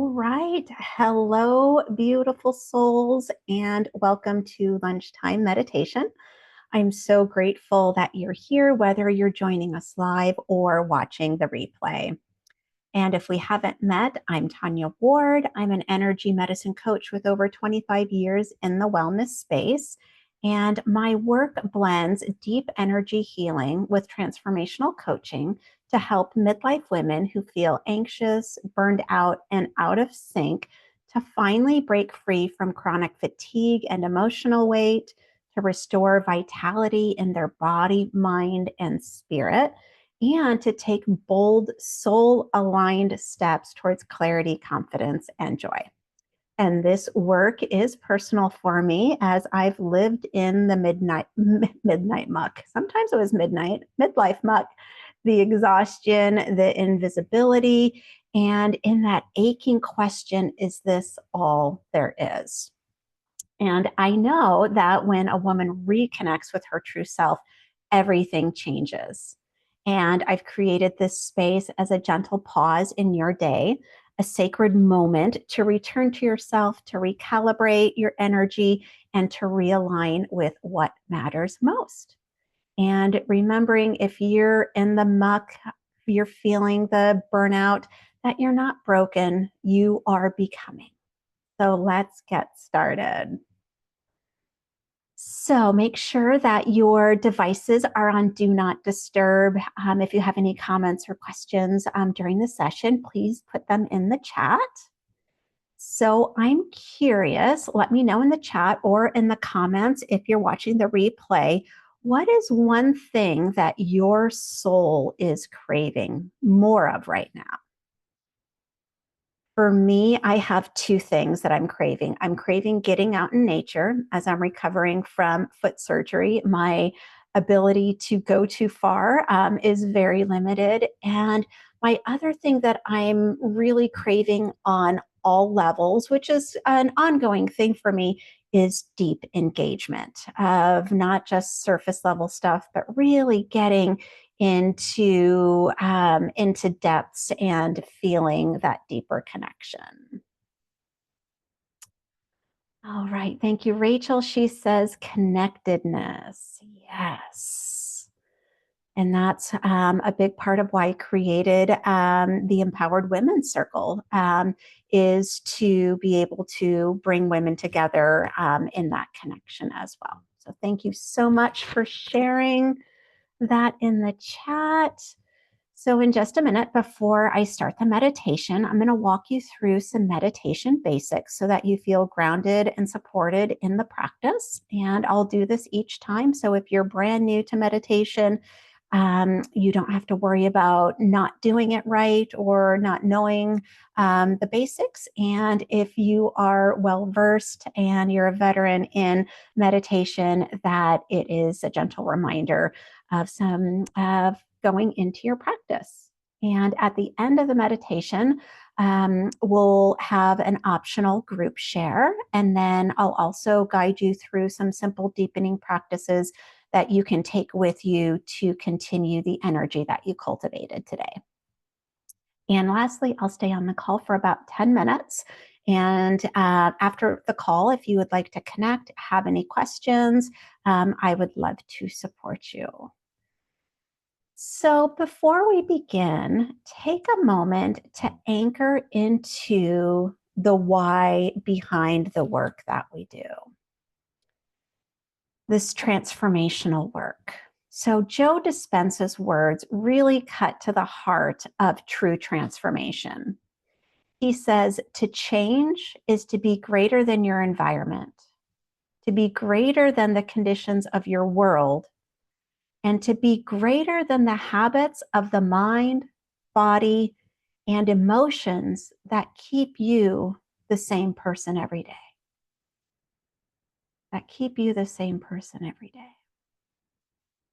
All right. Hello, beautiful souls, and welcome to Lunchtime Meditation. I'm so grateful that you're here, whether you're joining us live or watching the replay. And if we haven't met, I'm Tanya Ward. I'm an energy medicine coach with over 25 years in the wellness space. And my work blends deep energy healing with transformational coaching to help midlife women who feel anxious, burned out, and out of sync to finally break free from chronic fatigue and emotional weight, to restore vitality in their body, mind, and spirit, and to take bold, soul aligned steps towards clarity, confidence, and joy. And this work is personal for me as I've lived in the midnight muck. Sometimes it was midlife muck, the exhaustion, the invisibility, and in that aching question, is this all there is? And I know that when a woman reconnects with her true self, everything changes. And I've created this space as a gentle pause in your day, a sacred moment to return to yourself, to recalibrate your energy, and to realign with what matters most. And remembering, if you're in the muck, you're feeling the burnout, that you're not broken, you are becoming. So let's get started. So make sure that your devices are on Do Not Disturb. If you have any comments or questions during the session, please put them in the chat. So I'm curious, let me know in the chat or in the comments if you're watching the replay, what is one thing that your soul is craving more of right now? For me, I have two things that I'm craving. I'm craving getting out in nature as I'm recovering from foot surgery. My ability to go too far is very limited. And my other thing that I'm really craving on all levels, which is an ongoing thing for me, is deep engagement of not just surface level stuff, but really getting into depths and feeling that deeper connection. All right, thank you, Rachel. She says connectedness. Yes. And that's a big part of why I created the Empowered Women's Circle, is to be able to bring women together in that connection as well. So thank you so much for sharing that in the chat. So in just a minute, before I start the meditation, I'm going to walk you through some meditation basics so that you feel grounded and supported in the practice. And I'll do this each time. So if you're brand new to meditation, you don't have to worry about not doing it right or not knowing the basics. And if you are well-versed and you're a veteran in meditation, that it is a gentle reminder of some of going into your practice. And at the end of the meditation, we'll have an optional group share. And then I'll also guide you through some simple deepening practices that you can take with you to continue the energy that you cultivated today. And lastly, I'll stay on the call for about 10 minutes. And after the call, if you would like to connect, have any questions, I would love to support you. So before we begin, take a moment to anchor into the why behind the work that we do. This transformational work. So Joe Dispenza's words really cut to the heart of true transformation. He says, to change is to be greater than your environment, to be greater than the conditions of your world, and to be greater than the habits of the mind, body, and emotions that keep you the same person every day. That keep you the same person every day.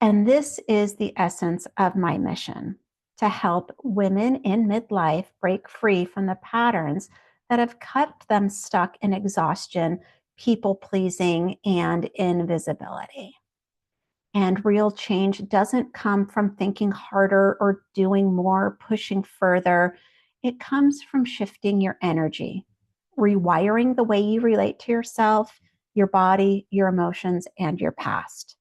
And this is the essence of my mission, to help women in midlife break free from the patterns that have kept them stuck in exhaustion, people pleasing, and invisibility. And real change doesn't come from thinking harder or doing more, pushing further. it comes from shifting your energy, rewiring the way you relate to yourself, your body, your emotions, and your past.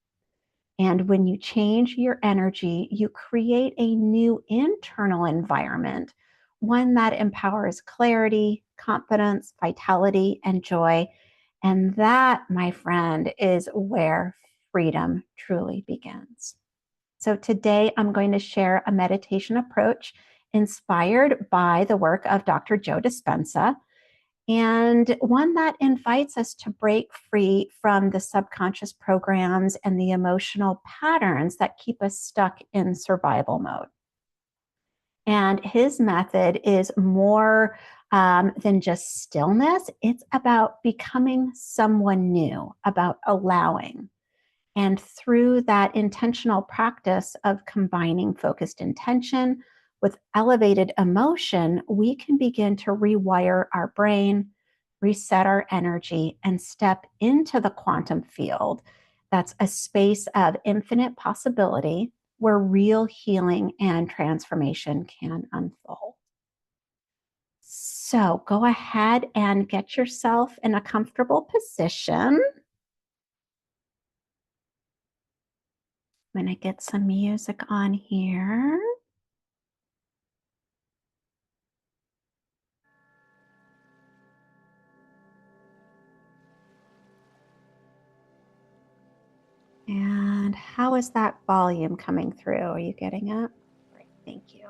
And when you change your energy, you create a new internal environment, one that empowers clarity, confidence, vitality, and joy. And that, my friend, is where freedom truly begins. So today I'm going to share a meditation approach inspired by the work of Dr. Joe Dispenza, and one that invites us to break free from the subconscious programs and the emotional patterns that keep us stuck in survival mode. And his method is more than just stillness. It's about becoming someone new, about allowing. And through that intentional practice of combining focused intention with elevated emotion, we can begin to rewire our brain, reset our energy, and step into the quantum field. That's a space of infinite possibility where real healing and transformation can unfold. So go ahead and get yourself in a comfortable position. I'm going to get some music on here. And how is that volume coming through? Are you getting it? Great, thank you.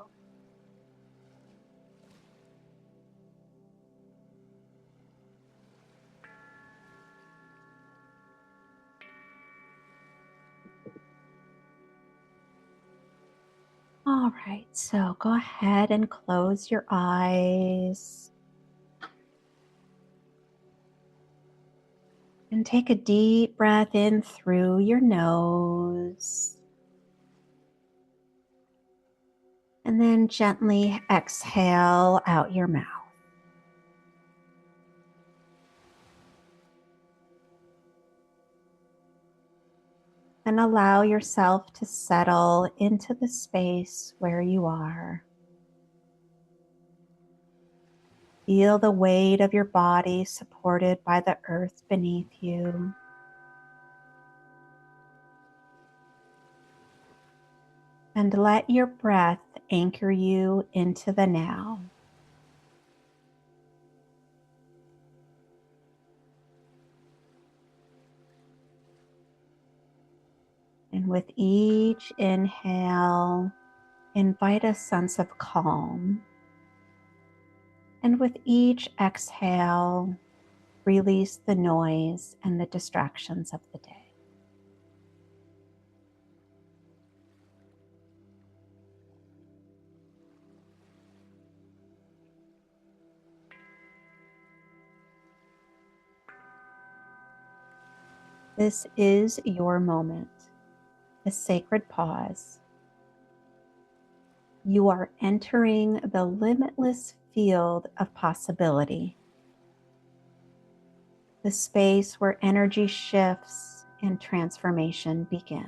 All right, so go ahead and close your eyes. And take a deep breath in through your nose. And then gently exhale out your mouth. And allow yourself to settle into the space where you are. Feel the weight of your body supported by the earth beneath you. And let your breath anchor you into the now. And with each inhale, invite a sense of calm. And with each exhale, release the noise and the distractions of the day. This is your moment, a sacred pause. You are entering the limitless field of possibility, the space where energy shifts and transformation begins.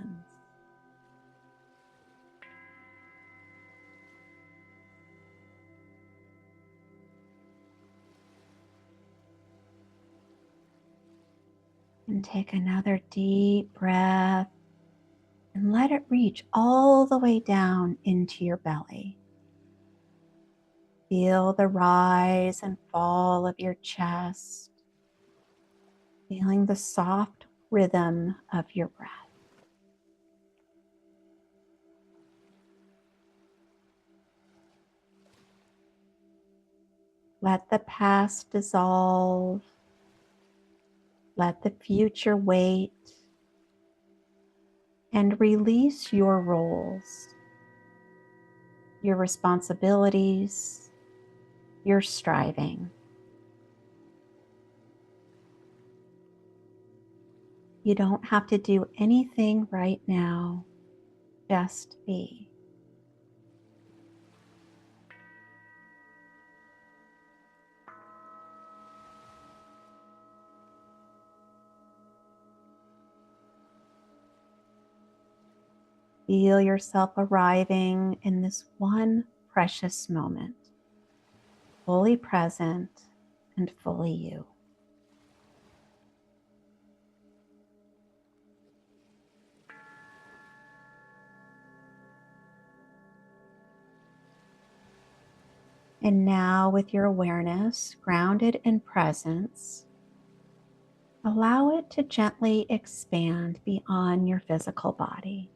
And take another deep breath and let it reach all the way down into your belly. Feel the rise and fall of your chest, feeling the soft rhythm of your breath. Let the past dissolve. Let the future wait. And release your roles, your responsibilities, your striving. You don't have to do anything right now, just be. Feel yourself arriving in this one precious moment. fully present and fully you. And now, with your awareness grounded in presence, allow it to gently expand beyond your physical body.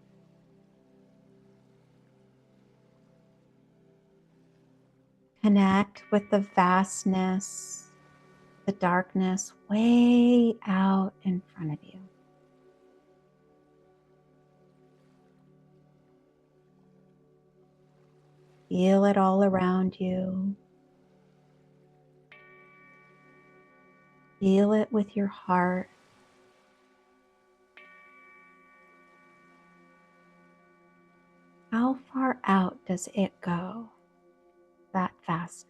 Connect with the vastness, the darkness way out in front of you. Feel it all around you. Feel it with your heart. How far out does it go, that vastness?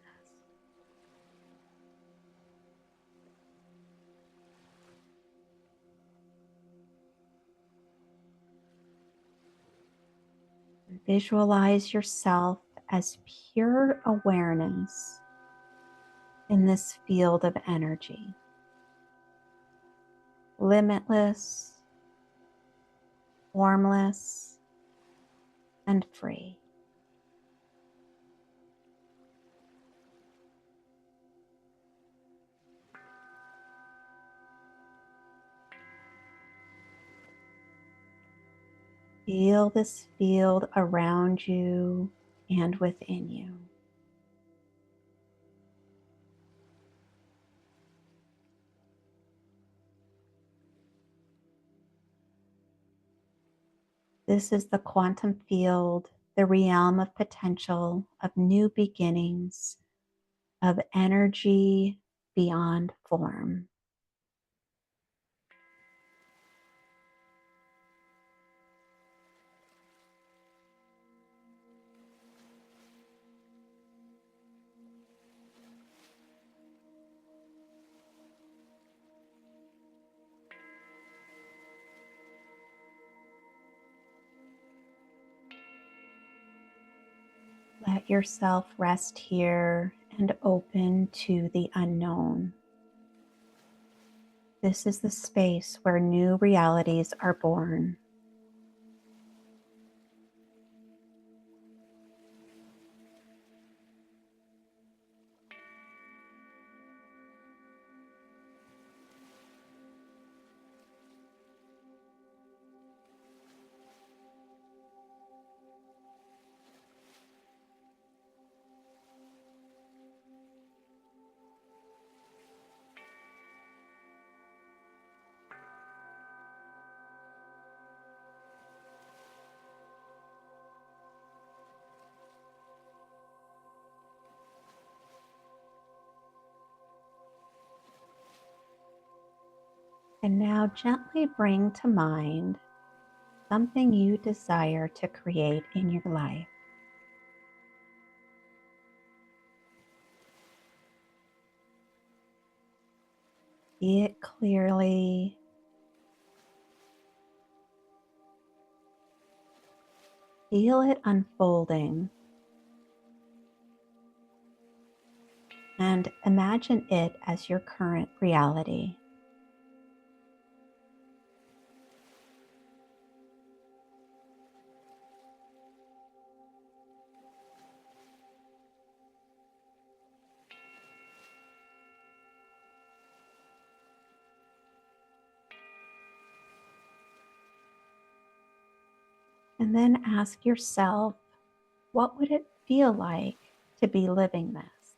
Visualize yourself as pure awareness in this field of energy. Limitless, formless, and free. Feel this field around you and within you. This is the quantum field, the realm of potential, of new beginnings, of energy beyond form. Let yourself rest here and open to the unknown. This is the space where new realities are born. And now gently bring to mind something you desire to create in your life. See it clearly. Feel it unfolding. And imagine it as your current reality. And then ask yourself, what would it feel like to be living this?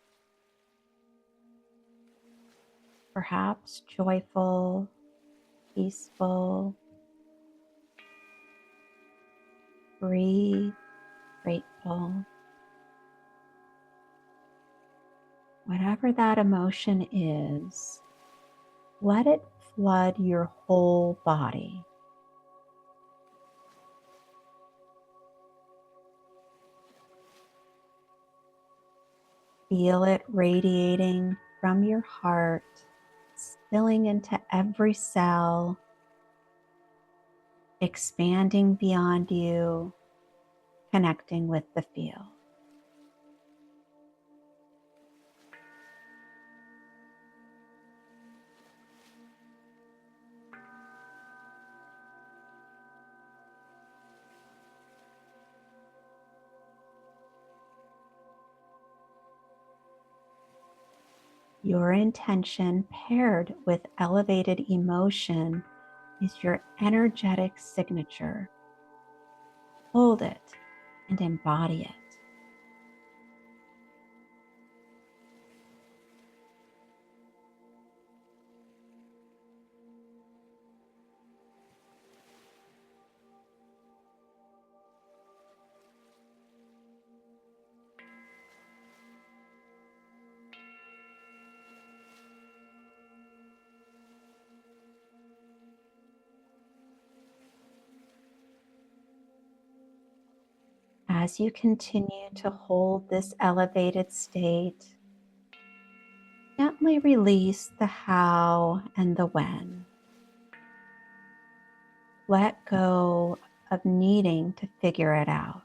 Perhaps joyful, peaceful, free, grateful. Whatever that emotion is, let it flood your whole body. Feel it radiating from your heart, spilling into every cell, expanding beyond you, connecting with the field. Your intention paired with elevated emotion is your energetic signature. Hold it and embody it. As you continue to hold this elevated state, gently release the how and the when. Let go of needing to figure it out.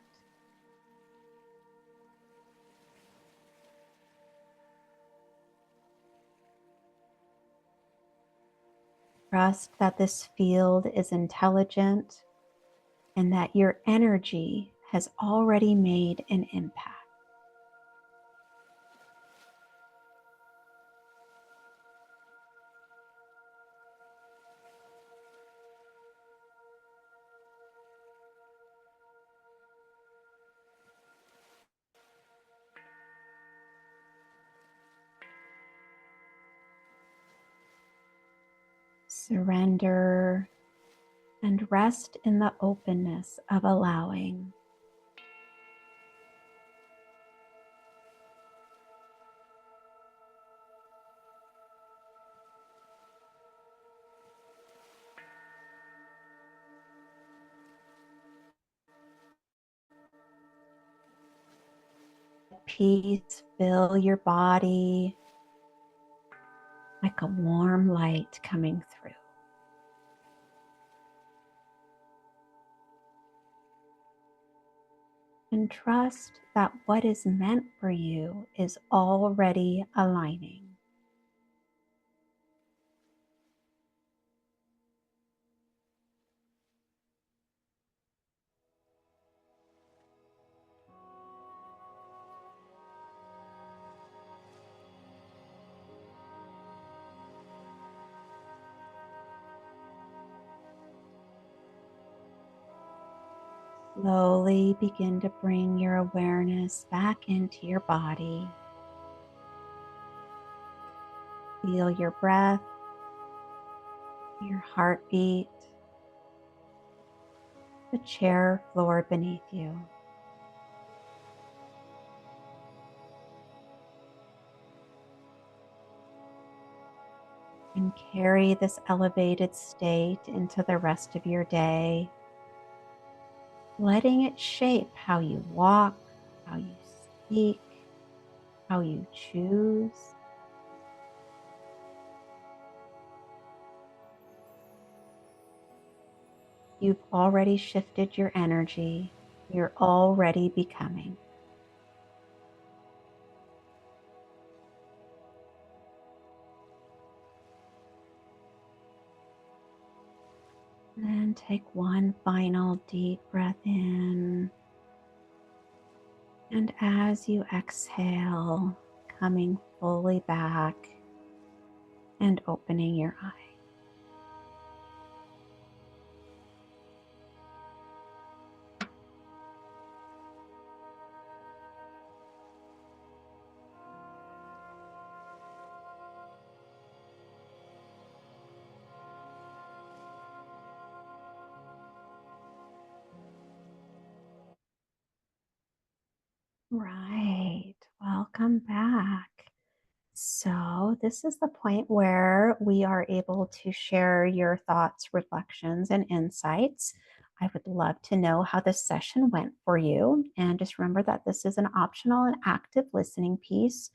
Trust that this field is intelligent and that your energy has already made an impact. Surrender and rest in the openness of allowing. Peace fill your body like a warm light coming through. And trust that what is meant for you is already aligning. Slowly begin to bring your awareness back into your body. Feel your breath, your heartbeat, the chair floor beneath you. And carry this elevated state into the rest of your day, letting it shape how you walk, how you speak, how you choose. You've already shifted your energy. You're already becoming. Then take one final deep breath in. And as you exhale, coming fully back and opening your eyes. Right, welcome back. So, this is the point where we are able to share your thoughts, reflections, and insights. I would love to know how this session went for you. And just remember that this is an optional and active listening piece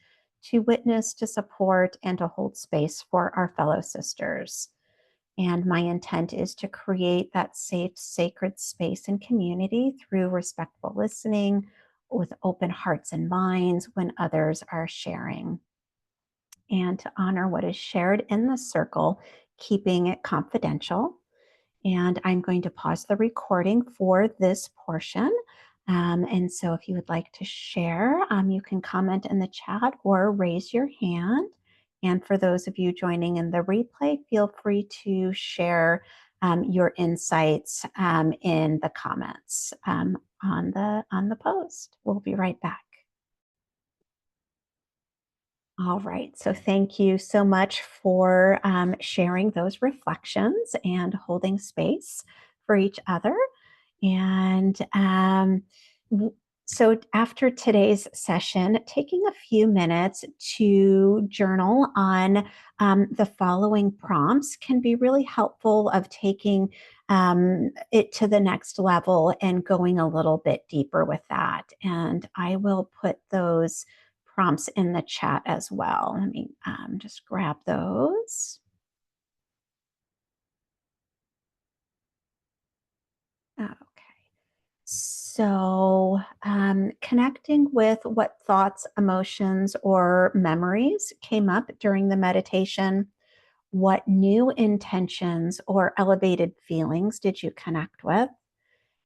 to witness, to support, and to hold space for our fellow sisters. And my intent is to create that safe, sacred space and community through respectful listening with open hearts and minds when others are sharing. And to honor what is shared in the circle, keeping it confidential. And I'm going to pause the recording for this portion. And so if you would like to share, you can comment in the chat or raise your hand. And for those of you joining in the replay, feel free to share your insights in the comments on the post. We'll be right back. All right. So thank you so much for sharing those reflections and holding space for each other. And w- so after today's session, taking a few minutes to journal on the following prompts can be really helpful of taking it to the next level and going a little bit deeper with that. And I will put those prompts in the chat as well. Let me just grab those. Okay. So, connecting with what thoughts, emotions, or memories came up during the meditation, what new intentions or elevated feelings did you connect with?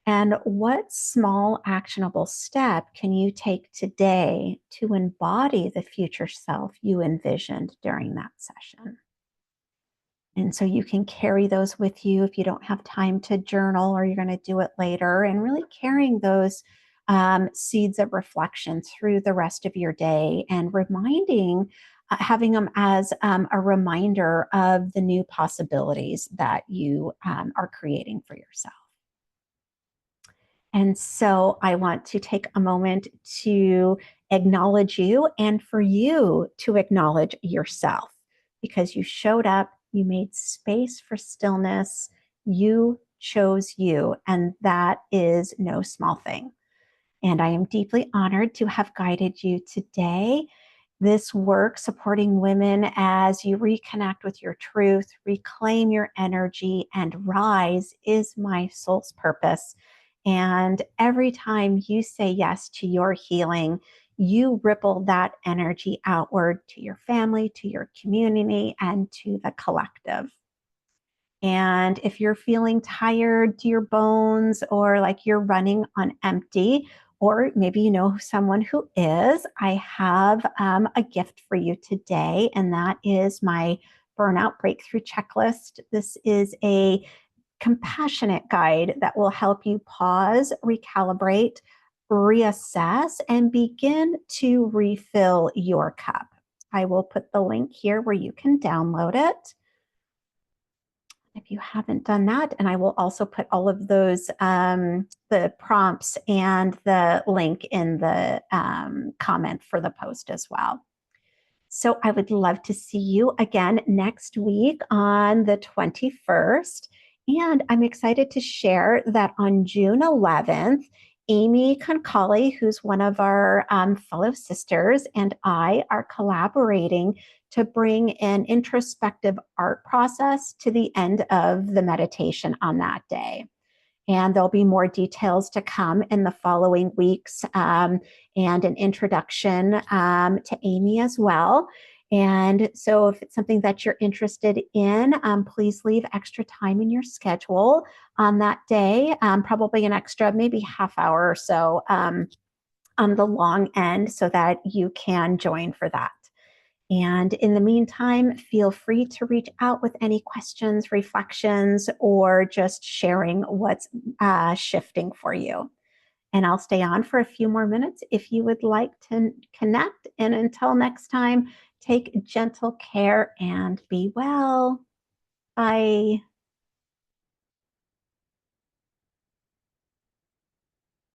And what small actionable step can you take today to embody the future self you envisioned during that session? And so you can carry those with you if you don't have time to journal or you're going to do it later, and really carrying those seeds of reflection through the rest of your day and having them as a reminder of the new possibilities that you are creating for yourself. And so I want to take a moment to acknowledge you and for you to acknowledge yourself because you showed up, you made space for stillness, you chose you, and that is no small thing. And I am deeply honored to have guided you today. This work supporting women as you reconnect with your truth, reclaim your energy, and rise is my soul's purpose. And every time you say yes to your healing, you ripple that energy outward to your family, to your community, and to the collective. And if you're feeling tired to your bones or like you're running on empty, or maybe you know someone who is, I have a gift for you today, and that is my burnout breakthrough checklist. This is a compassionate guide that will help you pause, recalibrate, reassess, and begin to refill your cup. I will put the link here where you can download it if you haven't done that. And I will also put all of those, the prompts and the link in the comment for the post as well. So I would love to see you again next week on the 21st. And I'm excited to share that on June 11th, Amy Concali, who's one of our fellow sisters, and I are collaborating to bring an introspective art process to the end of the meditation on that day. And there'll be more details to come in the following weeks and an introduction to Amy as well. And so if it's something that you're interested in, please leave extra time in your schedule on that day, probably an extra maybe half hour or so on the long end so that you can join for that. And in the meantime, feel free to reach out with any questions, reflections, or just sharing what's shifting for you. And I'll stay on for a few more minutes if you would like to connect. And until next time, take gentle care and be well. Bye.